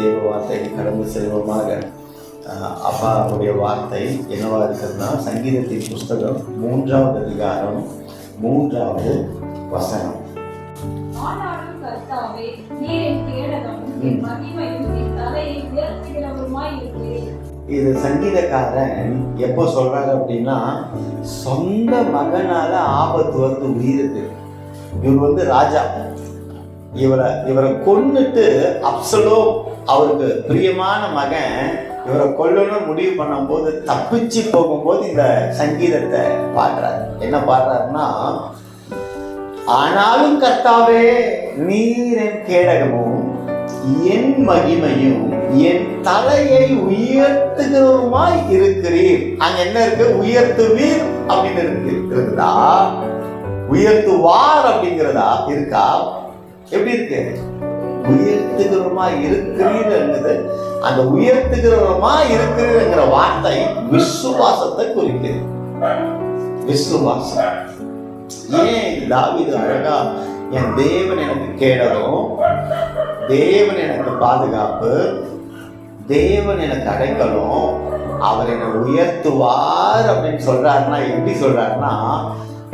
தேவ வார்த்தை கடந்து செல்வமாக. அப்பாவுடைய வார்த்தை என்னவா இருக்குதுன்னா, சங்கீதத்தின் புஸ்தகம் 3வது அதிகாரம் 3வது வசனம். இது சங்கீதக்காரன் எப்போ சொல்றாரு அப்படின்னா, சொந்த மகனால ஆபத்து வந்து உயிருக்கு. இவர் ராஜா, இவரை கொன்னுட்டு அப்சலோம் அவருக்கு பிரியமான மகன் இவரை கொல்லணும்னு முடிவு பண்ணும் போது தப்பிச்சு போகும்போது இந்த சங்கீதத்தை பாடுறாரு. என்ன பாடுறாருன்னா, ஆனாலும் கர்த்தாவே நீர் என் கேடகமும் என் மகிமையும் என் தலையை உயர்த்துகிறவருமாய் இருக்கிறீர். அங்க என்ன இருக்கு? உயர்த்துவீர் அப்படின்னு இருக்குதா? உயர்த்துவார் அப்படிங்கிறதா இருக்கா? எப்படி இருக்கு? உயர்த்துகிறவருமா இருக்கிறீர் என்பது, அந்த உயர்த்துகிறவருமா இருக்கிறீங்கிற வார்த்தை விசுவாசத்தை குறிக்கிறது. விசுவாசம். ஏன் தாவீது அழகா, என் தேவன் எனக்கு கேடகம், தேவன் எனக்கு பாதுகாப்பு, தேவன் எனக்கு அடைக்கலம், அவர் என்னை உயர்த்துவார் அப்படின்னு சொல்றாருன்னா, எப்படி சொல்றாருன்னா,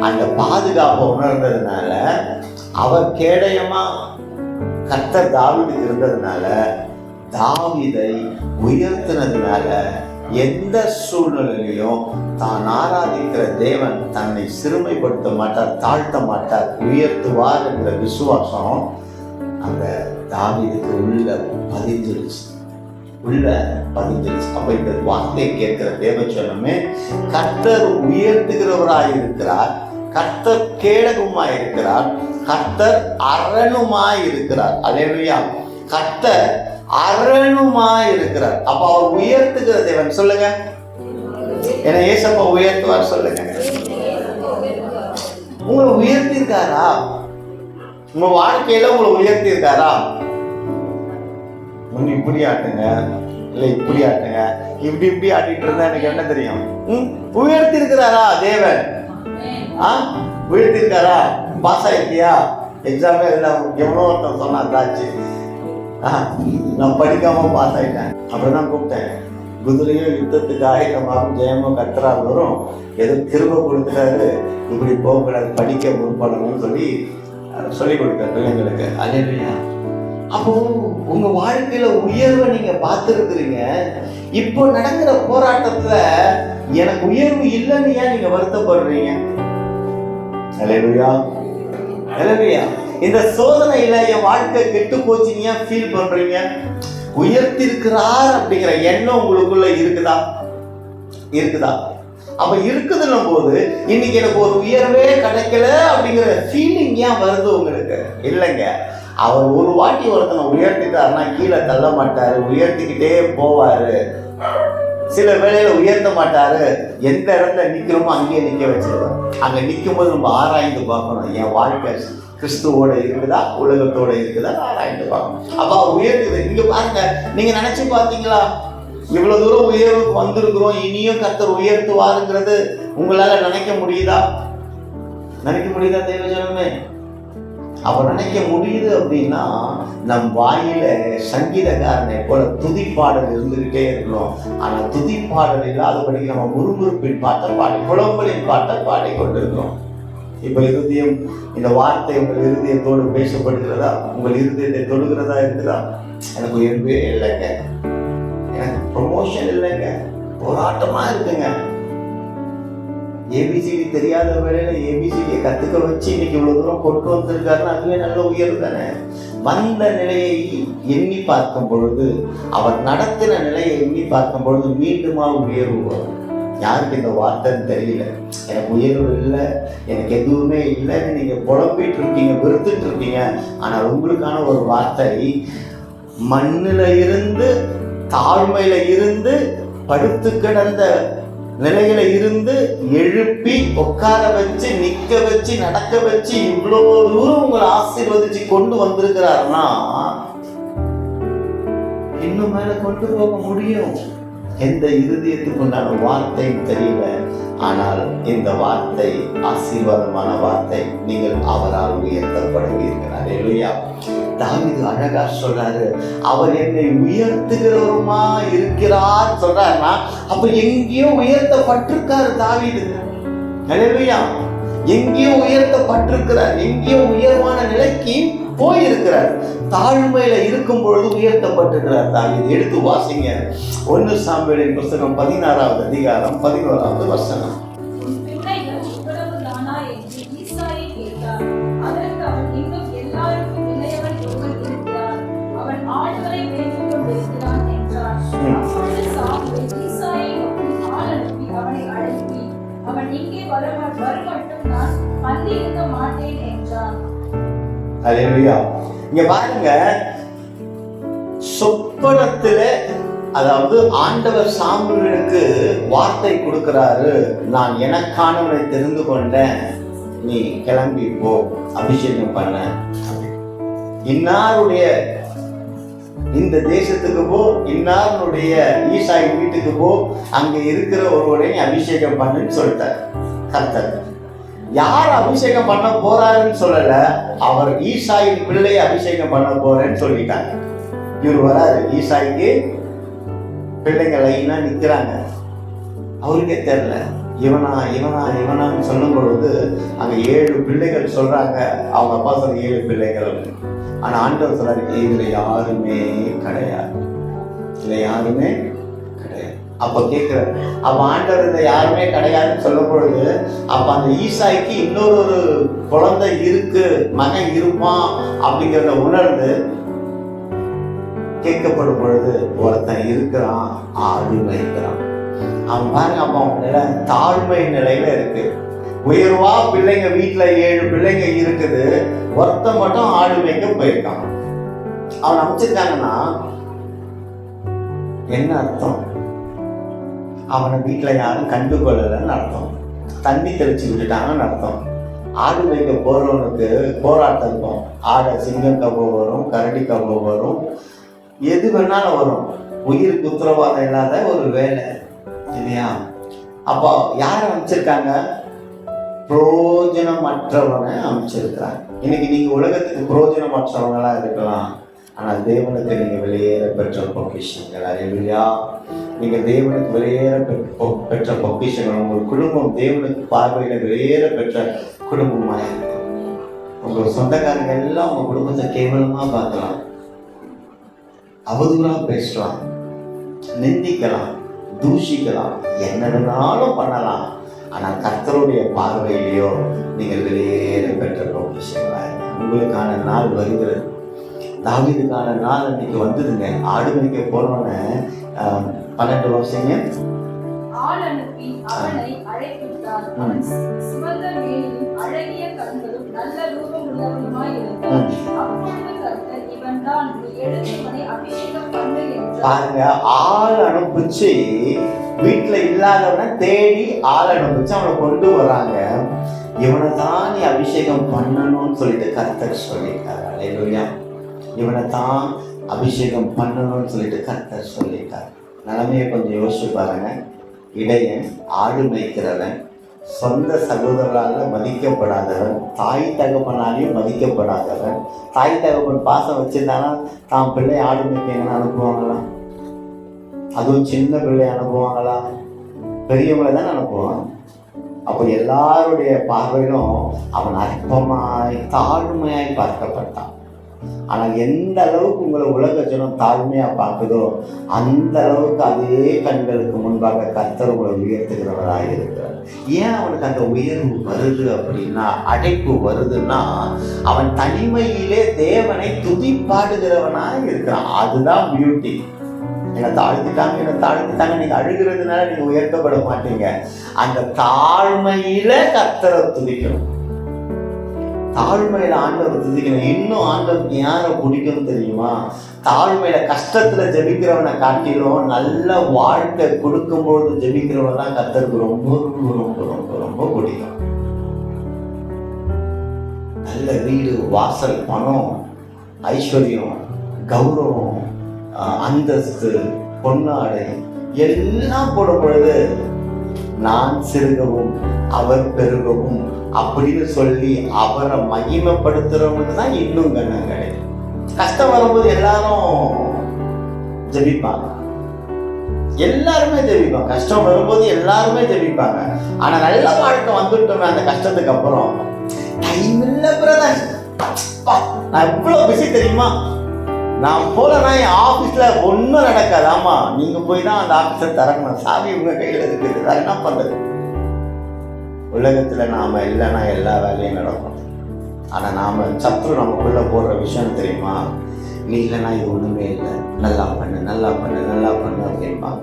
அந்த பாதுகாப்பை உணர்ந்ததுனால, அவர் கேடயமா கர்த்தர் தாவீதுக்கு இருந்ததுனால, தாவீதை உயர்த்தினதுனால, எந்த சூழ்நிலையிலும் தான் ஆராதிக்கிற தேவன் தன்னை சிறுமைப்படுத்த மாட்டார், தாழ்த்த மாட்டார், உயர்த்துவார் என்ற விசுவாசம் அந்த தாவீதுக்கு உள்ள பதிஞ்சிருச்சு. அப்ப இந்த வார்த்தையை கேட்கிற தேவச்சனமே, கர்த்தர் உயர்த்துகிறவராய் இருக்கிறார், கர்த்தர் கேடகமாய் இருக்கிறார், கர்த்தர் அரணுமாய் இருக்கிறார். அல்லேலூயா. கர்த்தர் அரணுமாய் இருக்கிறார். அப்ப அவர் உயர்த்துகிற தேவன். சொல்லுங்க, என்ன ஏசப்பா உயர்த்துவார்? சொல்லுங்க. உங்களை உயர்த்தி இருக்காரா? உங்க வாழ்க்கையில உங்களை உயர்த்தி இருக்காரா? முன்ன இப்படி ஆட்டுங்க, இல்ல இப்படி ஆட்டுங்க, இப்படி ஆட்டிட்டு இருந்தா எனக்கு என்ன தெரியும்? உயர்த்தி இருக்கிறாரா தேவன்? உயர்த்தி இருக்காரா? பாஸ் ஆயிருக்கியா? எக்ஸாமே எல்லாம் எவ்வளோ ஒருத்தன் சொன்னா தாச்சு, நான் படிக்காம பாஸ் ஆயிட்டேன். அப்படிதான் கூப்பிட்டேன். குதிரையும் யுத்தத்துக்கு ஆயத்தமாகும், ஜெயமும் கர்த்தரால் வரும், ஏதோ திரும்ப கொடுத்துட்டாரு, இப்படி போகக்கூடாது, படிக்க முற்படணும்னு சொல்லி கொடுத்தாரு பிள்ளைங்களுக்கு. அல்லேலூயா. அப்போ உங்க வாழ்க்கையில உயர்வை நீங்க பார்த்துருக்குறீங்க. இப்போ நடக்கிற போராட்டத்துல எனக்கு உயர்வு இல்லைன்னு ஏன் நீங்க வருத்தப்படுறீங்க? அல்லேலூயா. அல்லேலூயா. இந்த சோதனையில என் வாழ்க்கை கெட்டு போச்சுன்னு ஏன் ஃபீல் பண்றீங்க? உயர்த்திருக்கிறார் அப்படிங்கிற எண்ணம் உங்களுக்குள்ள இருக்குதா? அப்ப இருக்குதுன்னும் போது இன்னைக்கு எனக்கு ஒரு உயர்வே கிடைக்கல அப்படிங்கிற ஃபீலிங் ஏன் வருது உங்களுக்கு? இல்லைங்க, அவர் ஒரு வாட்டி ஒருத்தனை உயர்த்திட்டாருன்னா கீழே தள்ள மாட்டாரு, உயர்த்திக்கிட்டே போவாரு. சில வேளையில உயர்த்த மாட்டாரு, எந்த இடத்துல நிக்கிறோமோ அங்கேயே நிக்க வச்சிருவார். அங்க நிற்கும் போது நம்ம ஆராய்ந்து பார்க்கணும், என் வாழ்க்கை கிறிஸ்துவோட இருக்குதா, உலகத்தோட இருக்குதா, ஆராய்ந்து பார்க்கணும். அப்ப உயர்த்துது. இங்க பாருங்க, நீங்க நினைச்சு பார்த்தீங்களா, இவ்வளவு தூரம் உயர்வுக்கு வந்திருக்கிறோம், இனியும் கர்த்தர் உயர்த்துவாருங்கிறது உங்களால நினைக்க முடியுதா? தேவஜனமே? அவர் நினைக்க முடியுது அப்படின்னா, நம் வாயில சங்கீதக்காரனை போல துதிப்பாடல் இருந்துகிட்டே இருக்கணும். ஆனா துதிப்பாடல் இல்லாதபடிக்கு நம்ம முறுமுறுப்பின் பாட்டை பாடி, புலம்பலின் பாட்டை பாடி கொண்டிருக்கிறோம். இப்ப இருதயம், இந்த வார்த்தை உங்கள் இருதயத்தோடு பேசப்படுகிறதா? உங்கள் இருதயத்தை தொடுகிறதா இருக்குதா? எனக்கு உயர்வே இல்லைங்க, எனக்கு ப்ரொமோஷன் இல்லைங்க, போராட்டமா இருக்குங்க. ஏபிசிடி தெரியாத வேலையில ஏபிசிடியை கத்துக்க வச்சு இன்னைக்கு இவ்வளவு தூரம் கொண்டு வந்திருக்காருன்னா அதுவே நல்ல உயர்வு தானே. வந்த நிலையை எண்ணி பார்க்கும் பொழுது, அவர் நடத்தின நிலையை எண்ணி பார்க்கும் பொழுது மீண்டுமா உயர்வு வரும். யாருக்கு இந்த வார்த்தைன்னு தெரியல, எனக்கு உயர்வு இல்லை, எனக்கு எதுவுமே இல்லைன்னு நீங்க புலம்பிட்டு இருக்கீங்க, வெறுத்துட்டு இருக்கீங்க. ஆனால் உங்களுக்கான ஒரு வார்த்தை, மண்ணில இருந்து, தாழ்மையில இருந்து, படுத்து கிடந்த நிலையில இருந்து எழுப்பி உட்கார வச்சு, நிக்க வச்சு, நடக்க வச்சு, இவ்வளவு தூரம் உங்களை ஆசீர்வதிச்சு கொண்டு வந்திருக்கிறாருன்னா இன்னும் மேல கொண்டு போக முடியும். எந்த இருதயத்துக்கு உண்டான வார்த்தைன்னு தெரியல, ஆனால் இந்த வார்த்தை ஆசீர்வாதமான வார்த்தை, நீங்கள் அவரால் உயர்த்தப்படுவீர்கள். அல்லேலூயா. தாவீது அழகா சொல்றாரு, அவர் என்னை உயர்த்துகிறவருமா இருக்கிறார் சொல்றாருன்னா, அப்ப எங்கேயோ உயர்த்தப்பட்டிருக்காரு தாவீது. அல்லேலூயா. எங்கேயோ உயர்த்தப்பட்டிருக்கிறார், எங்கேயோ உயர்வான நிலைக்கு போயிருக்கிறார். தாழ்மையில இருக்கும் பொழுது உயர்த்தப்பட்டிருக்கிறார் தாவீது. எடுத்து வாசிங்க 1 சாமுவேலின் புத்தகம் 16வது அதிகாரம் 11வது வசனம். இங்க பாருங்க, சொப்பனத்துல அதாவது ஆண்டவர் சாமுவேலுக்கு வார்த்தை கொடுக்கிறாரு, நான் எனக்கானவனை தெரிந்து கொண்டேன், நீ கிளம்பி போ, அபிஷேகம் பண்ண, இன்னாருடைய இந்த தேசத்துக்கு போ, இன்னாருடைய ஈசாய் வீட்டுக்கு போ, அங்க இருக்கிற ஒருவரையும் அபிஷேகம் பண்ணுன்னு சொல்லிட்டார் கர்த்தர். யார் அபிஷேகம் பண்ண போறாருன்னு சொல்லல, அவர் ஈசாயின் பிள்ளையை அபிஷேகம் பண்ண போறேன்னு சொல்லிட்டாங்க. இவர் வராரு, ஈசாய்க்கு பிள்ளைங்க லைனா நிக்கிறாங்க, அவருக்கே தெரியல இவனா இவனா இவனான்னு சொல்லும் பொழுது அங்க 7 பிள்ளைகள் சொல்றாங்க. அவங்க அப்பா சொல்ற 7 பிள்ளைகள். ஆனா ஆண்டவர் சொல்றாரு, இதுல யாருமே கிடையாது, இதுல யாருமே கிடையாது. அப்ப கேட்கிற, அப்ப ஆண்டவர் இந்த யாருமே கிடையாதுன்னு சொல்லும் பொழுது, அப்ப அந்த ஈசாய்க்கு இன்னொரு குழந்தை இருக்கு, மகன் இருப்பான் அப்படிங்கிறத உணர்ந்து கேட்கப்படும் பொழுது, ஒருத்தன் இருக்கிறான், ஆடு வைக்கிறான். அவன் பாருங்க, அப்ப அவங்க தாழ்மை நிலையில இருக்கு. உயர்வா பிள்ளைங்க வீட்டுல 7 பிள்ளைங்க இருக்குது, ஒருத்தன் மட்டும் ஆடு வைக்க போயிருக்கான். அவன் அமைச்சிருக்காங்கன்னா என்ன அர்த்தம்? அவனை வீட்டுல யாரும் கண்டுகொள்ளலன்னு அர்த்தம், தண்ணி தெளிச்சு விட்டுட்டாங்கன்னு அர்த்தம். ஆடு வைக்க போறவனுக்கு போராட்டம் இருக்கும். ஆடை சிங்கம் கபோ வரும், கரடி கபோ வரும், எது வேணாலும் வரும். உயிருக்கு உத்தரவாதம் இல்லாத ஒரு வேலை இல்லையா? அப்போ யாரை அமைச்சிருக்காங்க? பிரயோஜனமற்றவனை அமைச்சிருக்கிறாங்க. இன்னைக்கு நீங்க உலகத்துக்கு பிரயோஜனமற்றவங்களா இருக்கலாம், ஆனால் தேவனுக்கு நீங்க வெளியேற பெற்ற பொக்கிஷங்கள். அல்லேலூயா. நீங்க தேவனுக்கு வெளியேற பெற்ற பொக்கிஷங்கள். உங்கள் குடும்பம் தேவனுக்கு பார்வையில வெளியேற பெற்ற குடும்பமா இருக்கு. உங்க சொந்தக்காரங்க எல்லாம் உங்க குடும்பத்தை கேவலமா பார்க்கலாம், அவதூறா பேசலாம், நிந்திக்கலாம், தூஷிக்கலாம், என்ன வேணாலும் பண்ணலாம். ஆனால் கர்த்தருடைய பார்வையிலையோ நீங்கள் வெளியேற பெற்ற பொக்கிஷங்களா. உங்களுக்கான நாள் வருகிறது. தாவீதுக்கான நாள் இன்னைக்கு வந்ததுங்க. ஆடு மேய்க்க போனவன 12 வருஷங்க ஆள் அனுப்பி அவனை அழைப்பித்தார். அவன் சிவந்த மேனியும் அழகிய கண்களும் நல்ல ரூபம் உள்ளவனுமாய் இருந்தான். அப்பொழுது கர்த்தர், இவன்தான், நீ எடுத்து இவனை அபிஷேகம் பண்ணு என்றார். பாருங்க, ஆள் அனுப்பிச்சு வீட்டுல இல்லாதவனை தேடி ஆள் அனுப்பிச்சு அவனை கொண்டு வராங்க. இவனை தான் நீ அபிஷேகம் பண்ணணும்னு சொல்லிட்டு கர்த்தர் சொல்லிட்டார். அல்லேலூயா. இவனை தான் அபிஷேகம் பண்ணணும்னு சொல்லிட்டு கர்த்தர் சொல்லிட்டார். நிலைமையை கொஞ்சம் யோசிச்சு பாருங்க. இடையன், ஆடு மேய்க்கிறவன், சொந்த சகோதரரால் மதிக்கப்படாதவன், தாய் தகப்பனாலையும் மதிக்கப்படாதவன். தாய் தகப்பன் பாசம் வச்சிருந்தானா தான் பிள்ளை ஆடு மேய்க்கணும்னு அனுப்புவாங்களா? அதுவும் சின்ன பிள்ளை அனுப்புவாங்களா? பெரியவங்களை தான் அனுப்புவான். அப்போ எல்லாருடைய பார்வையிலும் அவன் அற்பமாய் தாழ்மையாய் பார்க்கப்பட்டான். ஆனால் எந்த அளவுக்கு உங்களை உலக ஜனம் தாழ்மையா பார்க்குதோ அந்த அளவுக்கு அதே கண்களுக்கு முன்பாக கர்த்தர் உங்களை உயர்த்துகிறவராக இருக்கிறார். ஏன் அவனுக்கு அந்த உயர்வு வருது அப்படின்னா, அழைப்பு வருதுன்னா, அவன் தனிமையிலே தேவனை துதிப்பாடுகிறவனாக இருக்கிறான். அதுதான் பியூட்டி. என்னை தாழ்த்திட்டாங்க, நீங்க அழுகிறதுனால நீங்க உயர்த்தப்பட மாட்டீங்க. அந்த தாழ்மையில கர்த்தரை துதிக்கணும். தாழ்மையில ஆண்டவர் துதிக்கணும். இன்னும் ஆண்டவருக்கு யாரை பிடிக்கும் தெரியுமா? தாழ்மையில கஷ்டத்துல ஜெபிக்கிறவனை காட்டிலும் நல்ல வாழ்க்கை கொடுக்கும்போது ஜெபிக்கிறவன் தான் கர்த்தருக்கு ரொம்ப ரொம்ப ரொம்ப ரொம்ப ரொம்ப பிடிக்கும். நல்ல வீடு, வாசல், பணம், ஐஸ்வர்யம், கௌரவம், அந்தஸ்து, பொன்னாடை எல்லாம் போடும் பொழுது நான் சிறுகவும் அவர் பெருகவும் அப்படின்னு சொல்லி அவரை மகிமைப்படுத்துறவனுக்கு தான் இன்னும் கண்ணம் கிடைக்கும். கஷ்டம் வரும்போது எல்லாரும் ஜெபிப்பாங்க, எல்லாருமே ஜெபிப்பாங்க. கஷ்டம் வரும்போது எல்லாருமே ஜெபிப்பாங்க. ஆனா நல்ல வாழ்க்கை வந்துட்டோமே அந்த கஷ்டத்துக்கு அப்புறம் டைம் இல்லை பிரதர், நான் இவ்வளவு பிஸி தெரியுமா, நான் போலனா என் ஆஃபீஸில் ஒன்றும் நடக்காது. ஆமாம், நீங்கள் போய் தான் அந்த ஆஃபீஸை திறக்கணும், சாவி உங்கள் கையில் இருக்குது, வேறு என்ன பண்ணுறது? உலகத்தில் நாம் இல்லைன்னா எல்லா வேலையும் நடக்கும். ஆனால் நாம் சத்ரு நமக்குள்ளே போடுற விஷயம் தெரியுமா, நீ இல்லைன்னா இது ஒன்றுமே இல்லை, நல்லா பண்ணு நல்லா பண்ணு நல்லா பண்ணு அப்படின்பாங்க.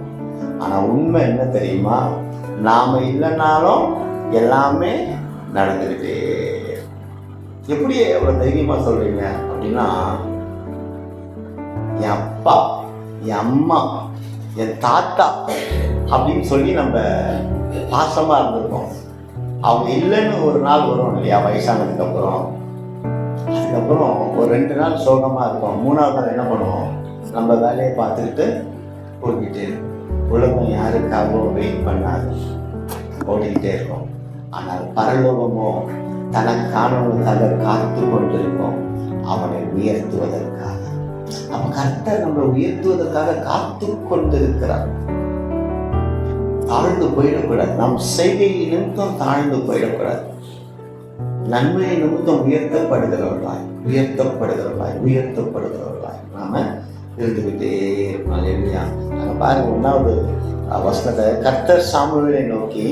ஆனால் உண்மை என்ன தெரியுமா, நாம் இல்லைன்னாலும் எல்லாமே நடந்துக்கிட்டே. எப்படி எவ்வளோ தைரியமாக சொல்கிறீங்க அப்படின்னா, என் அப்பா, என் அம்மா, என் தாத்தா அப்படின்னு சொல்லி நம்ம பாசமாக இருந்திருக்கோம். அவங்க இல்லைன்னு ஒரு நாள் வரும் இல்லையா வயசானதுக்கப்புறம். அதுக்கப்புறம் ஒரு 2 நாள் சோகமாக இருக்கும். 3ஆவது நாள் என்ன பண்ணுவோம், நம்ம வேலையை பார்த்துக்கிட்டு போய்கிட்டே இருக்கும். உலகம் யாருக்காகவும் வெயிட் பண்ணாது, ஓடிக்கிட்டே இருக்கும். ஆனால் பரலோகமோ தனக்கானவனுக்காக காத்து கொண்டிருக்கும், அவனை உயர்த்துவதற்காக. அப்ப கர்த்தர் நம்மளை உயர்த்துவதற்காக காத்து கொண்டிருக்கிறார். தாழ்ந்து போயிடக்கூடாது, நம் செய்கை நிமித்தம் தாழ்ந்து போயிடக்கூடாது. நன்மை நிமித்தம் உயர்த்தப்படுகிறவர்களாய் உயர்த்தப்படுகிறவர்களாய் உயர்த்தப்படுகிறவர்களாய் நாம இருந்துகிட்டே இருக்கணும் இல்லையா? நாங்கள் பாருங்க 1வது வசனத்தை, கர்த்தர் சாமுவேலை நோக்கி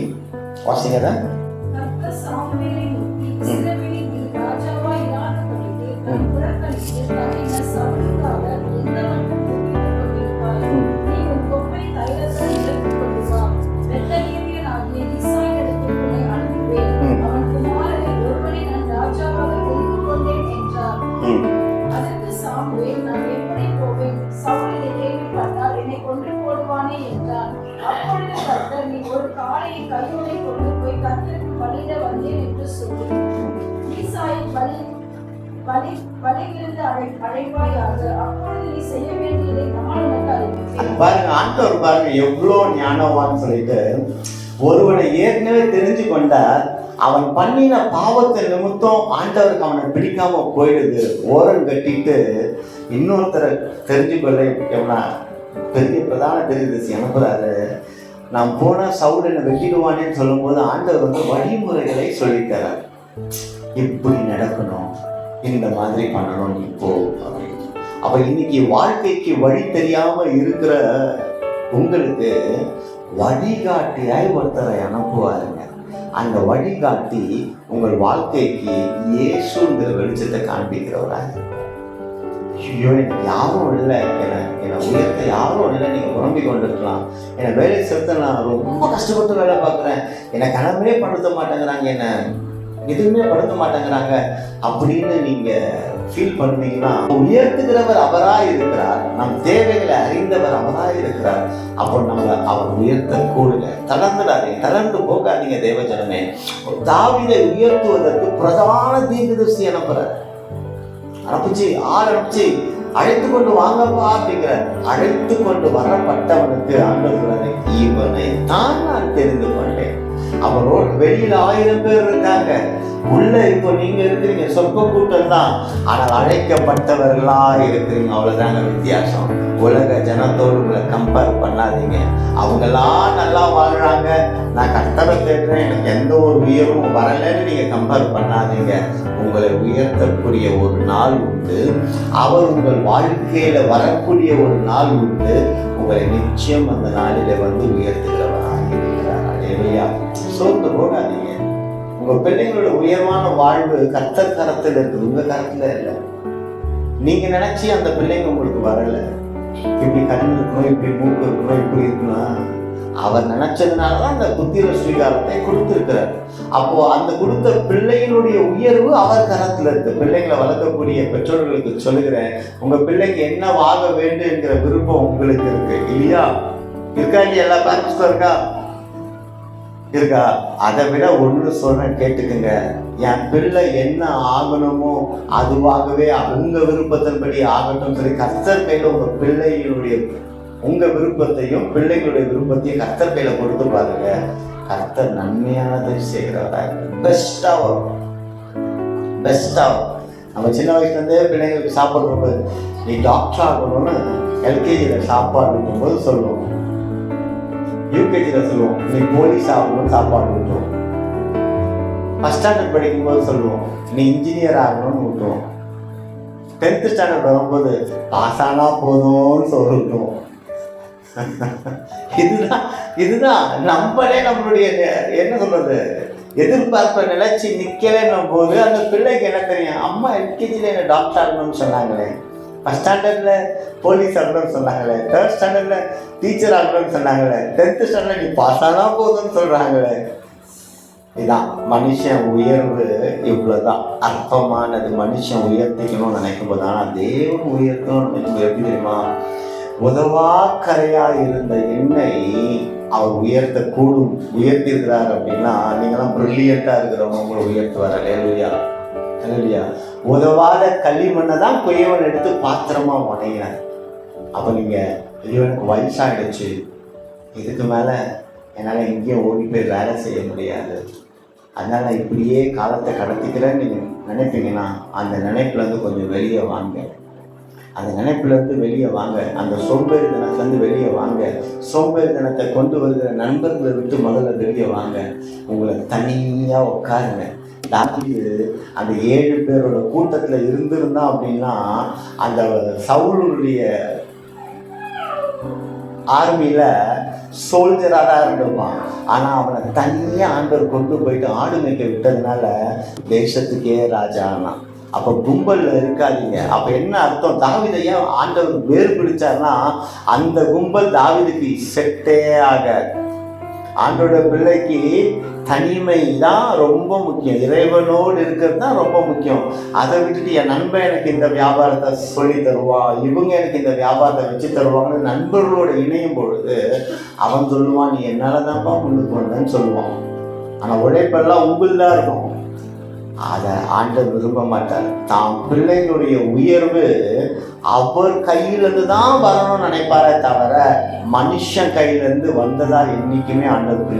வாசிங்கத. கர்த்தர் சாமுவேலை நோக்கி, இஸ்ரவேலில் ராஜாவாய் இராதபடிக்கு தன் புறக்கணித்து தன்னை சவுலுக்காக எந்தவன் கூப்பிட்டுக் கொண்டிருப்பாய்? நீ உன் கொம்பை தைலத்தை எடுத்துக் கொண்டு வா. பெத்லகேமியனாகிய ஈசாயினிடத்தில் உன்னை அனுப்புவேன். அவன் குமாரரில் ஒருவனை நான் ராஜாவாக தெரிந்து கொண்டேன் என்றார். அதற்கு சாமுவேல், நான் எப்படி போவேன்? சவுல் இதை கேள்விப்பட்டால் என்னை கொன்று போடுவானே என்றான். அப்பொழுது கர்த்தர், நீ ஒரு காளையை கையோடை கொண்டு போய் கர்த்தருக்கு பலியிட வந்தேன் என்று சொல்லு. ஈசாயை பலியிலிருந்து அழைப்பாயாக. அப்பொழுது நீ செய்ய வேண்டியதை நான் உனக்கு அறிவிப்பேன். பாருங்க, ஆண்டவர் பாருங்க எவ்வளோ ஞானவான்னு சொல்லிட்டு, ஒருவனை ஏற்கனவே தெரிஞ்சு கொண்டார், அவன் பண்ணின பாவத்தை நிமித்தம் ஆண்டவருக்கு அவனை பிடிக்காம போயிடுது, ஓரம் கட்டிட்டு இன்னொருத்தரை தெரிஞ்சு கொள்ள எவனா பெரிய பிரதான தெரிவித்து அனுப்புறாரு. நான் போனால் சவுல் என்னை வெட்டிடுவானேன்னு சொல்லும் போது ஆண்டவர் வந்து வழிமுறைகளை சொல்லித்தரார். இப்படி நடக்கணும், இந்த மாதிரி பண்ணணும், நீ போ அப்படின்னு. அப்ப இன்னைக்கு வாழ்க்கைக்கு வழி தெரியாம இருக்கிற உங்களுக்கு வழிகாட்டியாய் ஒருத்தரை அனுப்புவாருங்க. அந்த வழிகாட்டி உங்கள் வாழ்க்கைக்கு இயேசுங்கிற வெளிச்சத்தை காண்பிக்கிறவராக. ஐயோ, எனக்கு யாரும் இல்லை, என்னை உயர்த்த யாரும் இல்லை, நீங்கள் புலம்பிக் கொண்டிருக்கலாம். என்னை வேலை செலுத்த நான் ரொம்ப கஷ்டப்பட்டு வேலை பார்க்குறேன், என்னை கனவே படுத்த மாட்டேங்கிறாங்க, என்னை எதுவுமே படுத்த மாட்டேங்கிறாங்க அப்படின்னு நீங்கள் ஃபீல் பண்ணீங்கன்னா, உயர்த்துகிறவர் அவராக இருக்கிறார், நம் தேவைகளை அறிந்தவர் அவராக இருக்கிறார். அப்போ நம்ம அவர் உயர்த்த கூடுங்க. தளர்ந்துடாதீங்க, தளர்ந்து போகாதீங்க. தேவஜனமே, தாவீதை உயர்த்துவதற்கு பிரதான தீர்க்கதரிசி அனுப்புறார். அனுப்பிச்சு அழைத்து கொண்டு வாங்கப்பா அப்படிங்கிறார். அழைத்து கொண்டு வரப்பட்டவனுக்கு ஆண்டவர், இவனை தான் நான் தெரிந்து கொண்டேன். அவரோட வெளியில 1000 பேர் இருக்காங்க, உள்ள இப்போ நீங்க இருக்கிறீங்க, சொற்ப கூட்டம் தான், ஆனால் அழைக்கப்பட்டவர்களா இருக்கிறீங்க. அவ்வளவுதாங்க வித்தியாசம். உலக ஜனத்தோடு உங்களை கம்பேர் பண்ணாதீங்க. அவங்கெல்லாம் நல்லா வாழ்றாங்க, நான் கர்த்தரை தேடுறேன், எனக்கு எந்த ஒரு உயர்வும் வரலன்னு நீங்க கம்பேர் பண்ணாதீங்க. உங்களை உயர்த்தக்கூடிய ஒரு நாள் உண்டு, அவர் உங்கள் வாழ்க்கையில வரக்கூடிய ஒரு நாள் உண்டு. உங்களை நிச்சயம் அந்த நாளில வந்து உயர்த்துகிறவராக இருக்கிறார். அல்லேலூயா. சோர்ந்து போகாதீங்க. உங்க பிள்ளைங்களோட உயர்வான வாழ்வு கர்த்தர் கரத்தில் இருக்குது, உங்க கரத்துல இல்லை. நீங்க நினைச்சு அந்த பிள்ளைங்க உங்களுக்கு வரல. இப்படி கண் இருக்கணும், இப்படி மூக்கு இருக்கணும், இப்படி இருக்கணும், அவர் நினைச்சதுனாலதான் அந்த புத்திர ஸ்வீகாரத்தை கொடுத்திருக்கிறார். அப்போ அந்த கொடுத்த பிள்ளைகளுடைய உயர்வு அவர் கரத்துல இருக்கு. பிள்ளைங்களை வளர்க்கக்கூடிய பெற்றோர்களுக்கு சொல்லுகிறேன், உங்க பிள்ளைக்கு என்னவாக வேண்டும் என்கிற விருப்பம் உங்களுக்கு இருக்கு இல்லையா? இருக்கா இல்லையா? எல்லா பேரண்ட்ஸும் இருக்கா? அதை விட ஒன்று சொல்றேன், கேட்டுக்குங்க. என் பிள்ளை என்ன ஆகணுமோ அதுவாகவே உங்க விருப்பத்தின்படி ஆகட்டும் சொல்லி கர்த்தர் கையில உங்க பிள்ளைகளுடைய உங்க விருப்பத்தையும் பிள்ளைகளுடைய விருப்பத்தையும் கர்த்தர் கையில கொடுத்து பாருங்க. கர்த்தர் நன்மையானதை செய்கிறவரா. பெஸ்டா வரும். நம்ம சின்ன வயசுலேருந்தே பிள்ளைங்களுக்கு சாப்பிட்றப்ப நீ டாக்டர் ஆகணும்னு எல்கேஜியில் சாப்பாடு ஊட்டும்போது சொல்லுவோம், யூகேஜியில் சொல்லுவோம் நீ போலீஸ் ஆகணும்னு சாப்பாடு ஊட்டுவோம், ஃபஸ்ட் ஸ்டாண்டர்ட் படிக்கும்போது சொல்லுவோம் நீ இன்ஜினியர் ஆகணும்னு ஊட்டுவோம், 10th ஸ்டாண்டர்ட் வரும்போது பாஸ் ஆனா போதும்னு சொல்லிட்டோம். இதுதான் நம்மளே நம்மளுடைய என்ன சொல்றது எதிர்பார்ப்பை நிலைச்சி நிற்கலன்னும் போது அந்த பிள்ளைக்கு என்ன தெரியும், அம்மா எல்கேஜியில் என்ன டாக்டர் ஆகணும்னு சொன்னாங்களே, ஃபஸ்ட் ஸ்டாண்டர்டில் போலீஸ் ஆகணும்னு சொன்னாங்களே, 3rd ஸ்டாண்டர்டில் டீச்சர் ஆகணும்னு சொன்னாங்களே, 10th ஸ்டாண்டர்ட் நீ பாஸ் ஆனால் போதும்னு சொல்கிறாங்களே. இதுதான் மனுஷன் உயர்வு. இவ்வளோதான் அற்பமானது. மனுஷன் உயர்த்திக்கணும்னு நினைக்கும் போது, ஆனால் தேவன் உயர்த்தணும்னு நினைக்கும் எப்படி தெரியுமா, உதவாக்கரையாக இருந்த என்னை அவர் உயர்த்திருக்கிறார் அப்படின்னா, நீங்களாம் பிரில்லியண்ட்டாக இருக்கிறவங்க உங்களை உயர்த்துவார். அல்லேலூயா. உதவாத களிமண்ணை தான் குயவன் எடுத்து பாத்திரமா உடையினார். அப்போ நீங்கள் இவனுக்கு வயசாகிடுச்சு, இதுக்கு மேலே என்னால் எங்கேயும் ஓடி போய் வேலை செய்ய முடியாது, அதனால் நான் இப்படியே காலத்தை கடத்திக்கிறேன்னு நீங்கள் நினைப்பீங்கன்னா அந்த நினைப்புலேருந்து கொஞ்சம் வெளியே வாங்க. அந்த நினைப்புலேருந்து வெளியே வாங்க. அந்த சோம்பேறித்தனத்துலேருந்து வெளியே வாங்க. சோம்பேறித்தனத்தை கொண்டு வருகிற நண்பர்களை விட்டு முதல்ல வெளியே வாங்க. உங்களை தனியாக உட்காருங்க. தாவீது அந்த 7 பேரோட கூட்டத்தில் இருந்திருந்தான் அப்படின்னா அந்த சவுலுடைய ஆர்மியில் சோல்ஜராக தான் இருந்திருப்பான். ஆனால் அவனை தனியாக ஆண்டவர் கொண்டு போயிட்டு ஆடு மேய்க்க விட்டதுனால தேசத்துக்கே ராஜா ஆனான். அப்போ கும்பலில் இருக்காதீங்க. அப்போ என்ன அர்த்தம், தாவீதை ஏன் ஆண்டவர் வேறு பிடிச்சார்னா அந்த கும்பல் தாவீதுக்கு செட்டே ஆகாது. ஆண்டோட பிள்ளைக்கு தனிமை தான் ரொம்ப முக்கியம். இறைவனோடு இருக்கிறது தான் ரொம்ப முக்கியம். அதை விட்டுட்டு என் நண்பன் எனக்கு இந்த வியாபாரத்தை சொல்லி தருவா, இவங்க எனக்கு இந்த வியாபாரத்தை வச்சு தருவாங்கன்னு நண்பர்களோடு இணையும் பொழுது அவன் சொல்லுவான் நீ என்னால் தான்ப்பா முன்னுக்கு வந்தேன்னு சொல்லுவான். ஆனால் உழைப்பெல்லாம் உங்களுதான் இருக்கும். அதை ஆண்டவர் விரும்ப மாட்டார். தாம் பிள்ளைகளுடைய உயர்வு அவர் கையிலிருந்து தான் வரணும்னு நினைப்பாரே தவிர மனுஷன் கையிலிருந்து வந்ததால் என்றைக்குமே ஆண்டவர்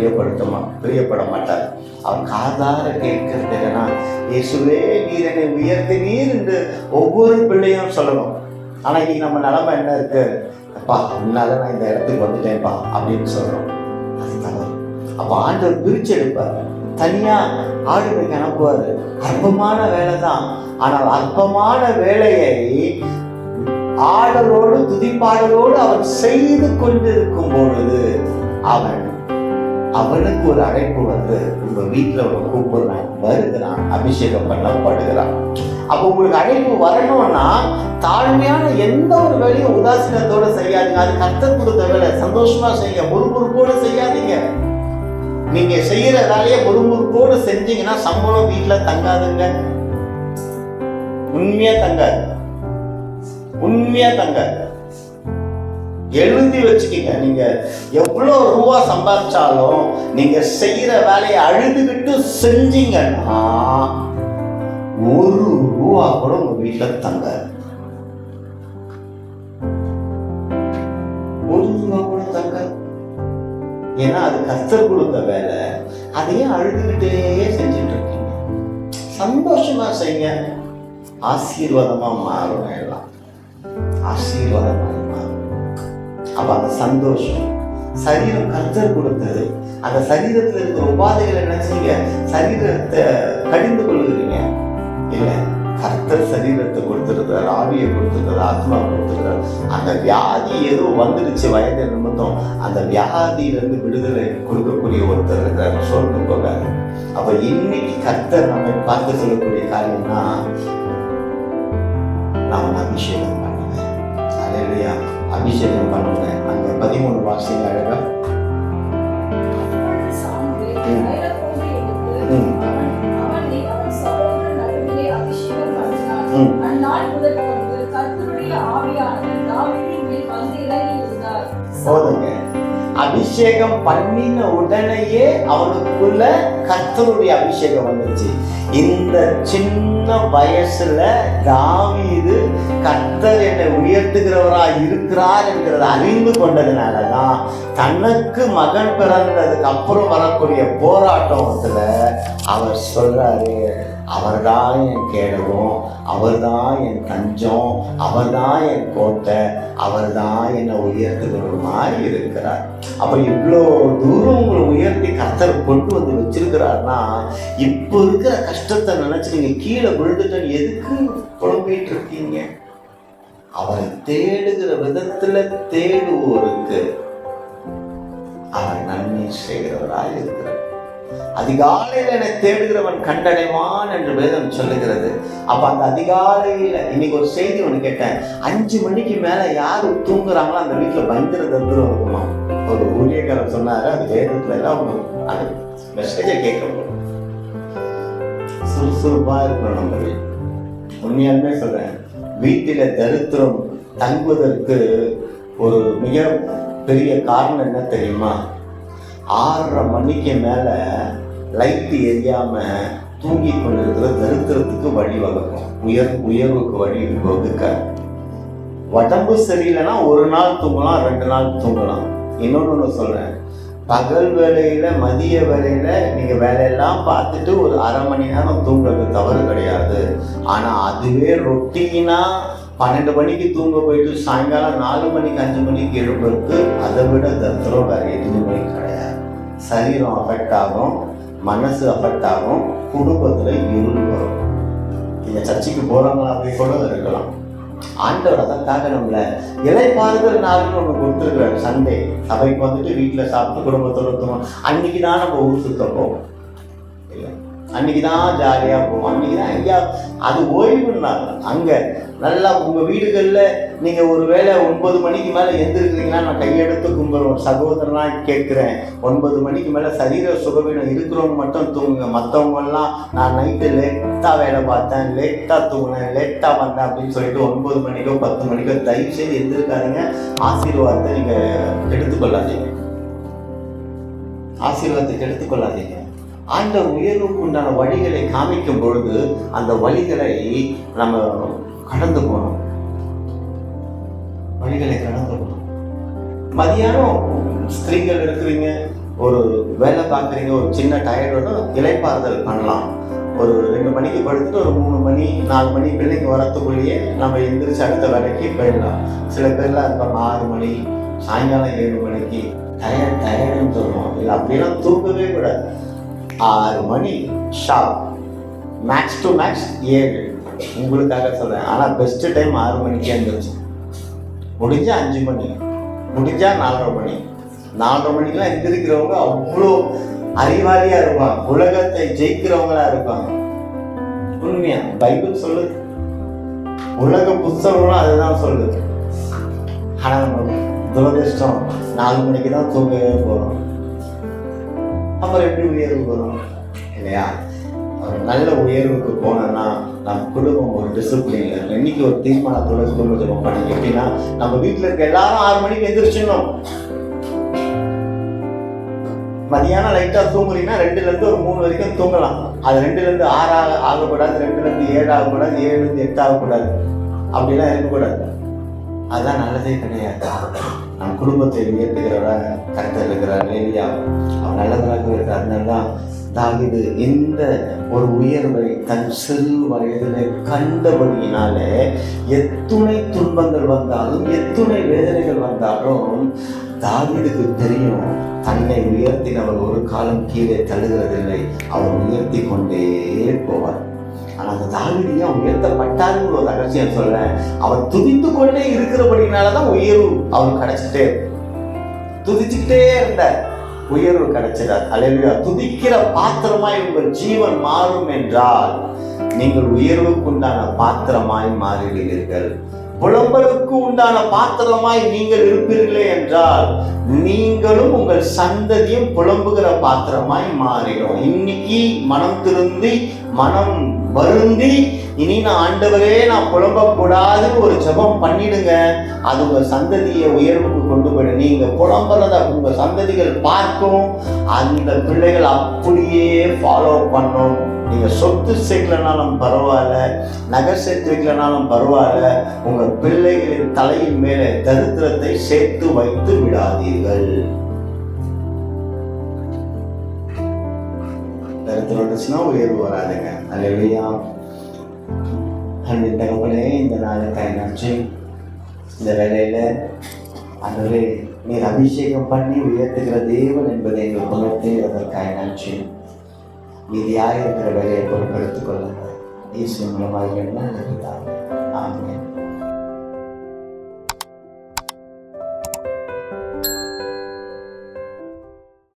பிரியப்பட மாட்டார். அவர் காதார கேட்கறது இல்லைன்னா இயேசுவே நீர் என்னை உயர்த்தினீர் என்று ஒவ்வொரு பிள்ளையும் சொல்லணும். ஆனால் இன்னைக்கு நம்ம நிலைமை என்ன இருக்கு, அப்பா முன்னால நான் இந்த இடத்துக்கு வந்துட்டேன்ப்பா அப்படின்னு சொல்றோம். அது தவறு. அப்போ ஆண்டவர் பிரிச்சு எடுப்பார். தனியாக ஆடு மேய்க்க அனுப்புவார். அற்பமான வேலை தான். ஆனால் அற்பமான வேலையை ஆடலோடு துதிப்பாடலோடு அவன் செய்து கொண்டிருக்கும் பொழுது அவனுக்கு ஒரு அழைப்பு வந்து உங்க வீட்டில் ஒரு கூப்பிடுறான், வருகிறான், அபிஷேகம் பண்ணப்படுகிறான். அப்போ உங்களுக்கு அழைப்பு வரணும்னா தாழ்மையான எந்த ஒரு வேலையும் உதாசீனத்தோடு செய்யாதீங்க. அது கர்த்தர் கொடுத்த வேலை, சந்தோஷமா செய்யுங்க, முறுமுறுப்போடு செய்யாதீங்க. நீங்க செய்யற வேலையை முறுமுறுப்போடு செஞ்சீங்கன்னா சம்பளம் வீட்டில் தங்காதுங்க. உண்மையா தங்காது. எழுதி வச்சுக்கீங்க. நீங்க எவ்வளவு ரூபா சம்பாதிச்சாலும் நீங்க செய்யற வேலையை அழுதுகிட்டு செஞ்சீங்கன்னா 1 ரூபா கூட உங்க வீட்டுல தங்காது. 1 ரூபா கூட தங்காது. ஏன்னா அது கர்த்தர் கொடுத்த வேலை. அதையே அழுதுகிட்டே செஞ்சுட்டு இருக்கீங்க. சந்தோஷமா செய்யுங்க. ஆசீர்வாதமா மாறும். எல்லாம் ஆசீர்வாதமா மாறும். அப்ப அந்த சந்தோஷம் சரீரம் கர்த்தர் கொடுத்தது. அந்த சரீரத்தில் இருக்கிற உபாதைகளை என்ன செய்யுங்க, சரீரத்தை கடிந்து கொள்ளுகிறீங்க இல்லை, கர்த்தர் சரீரத்தை கொடுத்துருக்கிறார், ஆவியை கொடுத்துருக்கிறார், ஆத்மா கொடுத்துருக்கிறார். அந்த வியாதி ஏதோ வந்துடுச்சு வயது நிமித்தம், அந்த வியாதியிலிருந்து விடுதலை கொடுக்கக்கூடிய ஒருத்தர் இருக்கிறார். சொல்லிட்டு போகாது. அப்ப இன்னைக்கு கர்த்தர் நம்மை பார்த்து சொல்லக்கூடிய காரியம்னா நான் அபிஷேகம் பண்ணுவேன். அல்லேலூயா. அபிஷேகம் பண்ணுவேன். அந்த 13 வாசிங்க அழகா. போதுங்க. அபிஷேகம் பண்ணின உடனேயே அவனுக்குள்ள கர்த்தருடைய அபிஷேகம் வந்துச்சு. இந்த சின்ன வயசுல தாவீது கர்த்தர் என்னை உயர்த்துகிறவராய் இருக்கிறார் என்கிறத அறிந்து கொண்டதுனாலதான் தனக்கு மகன் பிறந்ததுக்கு அப்புறம் வரக்கூடிய போராட்டத்துல அவர் சொல்றாரு, அவர்தான் என் கேடகம், அவர்தான் என் தஞ்சம், அவர்தான் என் கோட்டை, அவர்தான் என்னை உயர்த்துகிறவருமாய் இருக்கிறார். அப்ப இவ்வளோ தூரம் உங்களை உயர்த்தி கர்த்தர் கொண்டு வந்து வச்சிருக்கிறார்னா, இப்போ இருக்கிற கஷ்டத்தை நினைச்சு நீங்க கீழே விழுந்துட்டு எதுக்கு புலம்பிட்டு இருக்கீங்க? அவரை தேடுகிற விதத்துல தேடுவோருக்கு அவர் நன்மை செய்கிறவராய் இருக்கிறார். அதிகாலையில் என்னை தேடுகிறவன் கண்டடைவான் என்று வேதம் சொல்லுகிறது. அப்ப அந்த அதிகாலையில இன்னைக்கு ஒரு செய்தி ஒன்று கேட்டேன். 5 மணிக்கு மேல யாரு தூங்குறாங்களோ அந்த வீட்டுல பயங்கர தந்திரம் இருக்குமா. ஒரு ஊழியக்காரர் சொன்னாரு, அது வேதத்துல எல்லாம் அது மெசேஜை கேட்க முடியும், சுறுசுறுப்பா இருக்கணும். நம்ம உண்மையாலுமே சொல்றேன், வீட்டில தரித்திரம் தங்குவதற்கு ஒரு மிக பெரிய காரணம் என்ன தெரியுமா? 6:30 மணிக்கு மேல லைட் எரியாம தூங்கி கொண்டிருக்கிற தரித்திரத்துக்கு வழி வகுக்கும், உயர்வுக்கு வழி வகுக்க. உடம்பு சரியில்லைன்னா 1 நாள் தூங்கலாம், 2 நாள் தூங்கலாம். இன்னொன்னு சொல்றேன், பகல் வேலையில மதிய வேலையில நீங்க வேலையெல்லாம் பார்த்துட்டு ஒரு 1/2 மணி நேரம் தூங்குறது தவறு கிடையாது. ஆனா அதுவே ரொட்டீனா 12 மணிக்கு தூங்க போயிட்டு சாயங்காலம் 4 மணிக்கு 5 மணிக்கு எழுப்புறதுக்கு அதை விட தத்திரம் வேற எதுவுமே கிடையாது. சரீரம் அஃபெக்ட் ஆகும், மனசு அஃபெக்ட் ஆகும், குடும்பத்துல இருள் வரும். நீங்க சர்ச்சைக்கு போறாங்களா அப்படி கூட இருக்கலாம். ஆண்டவர் அதற்காக நம்மள இலைப்பாறுதல் நாள்னு ஒன்று கொடுத்துருக்குறாரு. சண்டே சபைக்கு வந்துட்டு வீட்டுல சாப்பிட்டு குடும்பத்தோட தூங்கும். அன்னைக்குதான் நம்ம ஊர் சுத்த போவோம், இல்லை அன்னைக்குதான் ஜாலியா போவோம், அன்னைக்குதான் ஐயா அது ஓய்வுன்னாங்க. அங்க நல்லா உங்க வீடுகள்ல நீங்க ஒரு வேளை 9 மணிக்கு மேல எந்திருக்கிறீங்கன்னா நான் கையெடுத்து கும்பிடுவோம். சகோதரனா கேட்கிறேன், 9 மணிக்கு மேல சரீர சுகவீனம் இருக்கிறவங்க மட்டும் தூங்குங்க. மற்றவங்க எல்லாம் நான் நைட்டு லேட்டா வேலை பார்த்தேன், லேட்டா தூங்கினேன், லேட்டா வந்தேன் அப்படின்னு சொல்லிட்டு 9 மணிக்கோ 10 மணிக்கோ தயவு செய்து எந்திருக்காதீங்க. ஆசீர்வாதத்தை நீங்க எடுத்துக்கொள்ளாதீங்க, ஆசீர்வாதத்தை எடுத்துக்கொள்ளாதீங்க. ஆண்டவர் உயர்வுக்கு உண்டான வழிகளை காமிக்கும் பொழுது அந்த வழிகளை நம்ம கடந்து போகணும், வழிகளை கடந்து போகணும். மதியானம் ஸ்திரீகள் இருக்கிறீங்க, ஒரு வேலை பார்க்குறீங்க, ஒரு சின்ன டயர்டோட இலைப்பாறுதல் பண்ணலாம். ஒரு 2 மணிக்கு படுத்துட்டு ஒரு 3 மணி 4 மணி பிள்ளைங்க வரத்துக்குள்ளேயே நம்ம எந்திரிச்சு அடுத்த வேலைக்கு போயிடலாம். சில பேர்லாம் இருப்பாங்க 6 மணி சாயங்காலம் 7 மணிக்கு டயர்டுன்னு சொல்லுவோம். இல்லை அப்படிலாம் தூங்கவே கூடாது. 6 மணி ஷார்ப், மேக்ஸ் டு மேக்ஸ் 7, உங்களுக்காக சொல்றேன். ஆனா பெஸ்ட் டைம் 6 மணிக்கு எழுந்திருச்சு, முடிஞ்சா 5 மணி, முடிஞ்சா 4:30 மணி. 4:30 மணிக்கெல்லாம் எந்திரிக்கிறவங்க அவ்வளோ அறிவாளியா இருப்பாங்க, உலகத்தை ஜெயிக்கிறவங்களா இருப்பாங்க. உண்மையா பைபிள் சொல்லுது, உலக புத்தகங்களும் அதுதான் சொல்லுது. ஆனா நம்ம துரதிருஷ்டம் 4 மணிக்கு தான் தூங்கவே போறோம். அப்புறம் எப்படி உயர்வு வரும் இல்லையா? ஒரு நல்ல உயர்வுக்கு போனோம்னா நம்ம குடும்பம் ஒரு டிசிப்ளின்ல இருக்கும். இன்னைக்கு ஒரு தீர்மானத்தோட குடும்ப ஜெபம் பண்ணி எப்படின்னா, நம்ம வீட்டுல இருக்க எல்லாரும் 6 மணிக்கு எந்திரிச்சிடணும். மதியானம் லைட்டா தூங்குறீங்கன்னா 2ல இருந்து ஒரு 3 வரைக்கும் தூங்கலாம். அது 2ல இருந்து 6 ஆகக்கூடாது, 2ல இருந்து 7 ஆகக்கூடாது, 7ல இருந்து 8 ஆகக்கூடாது, அப்படிலாம் இருக்கக்கூடாது. அதுதான் நல்லதே கிடையாது. நம் குடும்பத்தை உயர்த்துகிறவரா கர்த்தர் இருக்கிறார். இல்லையா? அவர் நல்லவராக இருக்கிறார். அதனால்தான் தாவீது இந்த ஒரு உயர்வை தன் சிறு வயதிலே கண்டபடியினாலே எத்துணை துன்பங்கள் வந்தாலும் எத்துணை வேதனைகள் வந்தாலும் தாவீதுக்கு தெரியும், தன்னை உயர்த்தினவர் ஒரு காலம் கீழே தள்ளுகிறதில்லை, அவர் உயர்த்தி கொண்டே போவார். ஆனால் அந்த தாவீது ஏன் உயர்த்தப்பட்டாருன்னு ஒரு ரகசியம் சொல்ல, அவர் துதித்து கொண்டே இருக்கிறபடினாலதான் உயர்வு அவர் கிடைச்சிட்டே, துதிச்சுக்கிட்டே இருந்தார், உயர்வு கிடைச்சிடார். அல்லேலூயா. துதிக்கிற பாத்திரமாய் உங்கள் ஜீவன் மாறும் என்றால் நீங்கள் உயர்வுக்குண்டான பாத்திரமாய் மாறிடுவீர்கள். புலம்பலுக்கு உண்டான பாத்திரமாய் நீங்கள் இருப்பீர்களே என்றால் நீங்களும் உங்கள் சந்ததியும் புலம்புகிற பாத்திரமாய் மாறிடும். இன்னைக்கு மனம் திருந்தி மனம் வருந்தி இனி நான் ஆண்டவரே நான் புலம்பக்கூடாதுன்னு ஒரு ஜெபம் பண்ணிடுங்க. அது உங்க சந்ததியை உயர்வுக்கு கொண்டு போயிடும். நீங்க புலம்புறத உங்க சந்ததிகள் பார்க்கும், அந்த பிள்ளைகள் அப்படியே ஃபாலோ பண்ணும். நீங்க சொத்து சேர்க்கலனாலும் பரவாயில்ல, நகை சேர்த்து வைக்கலனாலும் பரவாயில்ல, உங்க பிள்ளைகளின் தலையின் மேலே தரித்திரத்தை சேர்த்து வைத்து விடாதீர்கள். தரித்திரம் வந்துச்சுன்னா உயர்வு வராதுங்க. அல்லேலூயா. அன்பின் தகப்பனே, இந்த நாளுக்காய் நன்றி. இந்த வேலையில ஆண்டவரே நீர் அபிஷேகம் பண்ணி உயர்த்துகிற தேவன் என்பதை எங்கள் உணர்த்தி அதற்காய் நன்றி. மீதியாக இருக்கிற வேலையை பொறுப்பெடுத்துக் கொள்ளுங்கள். இயேசு மூலமாக ஆமென்.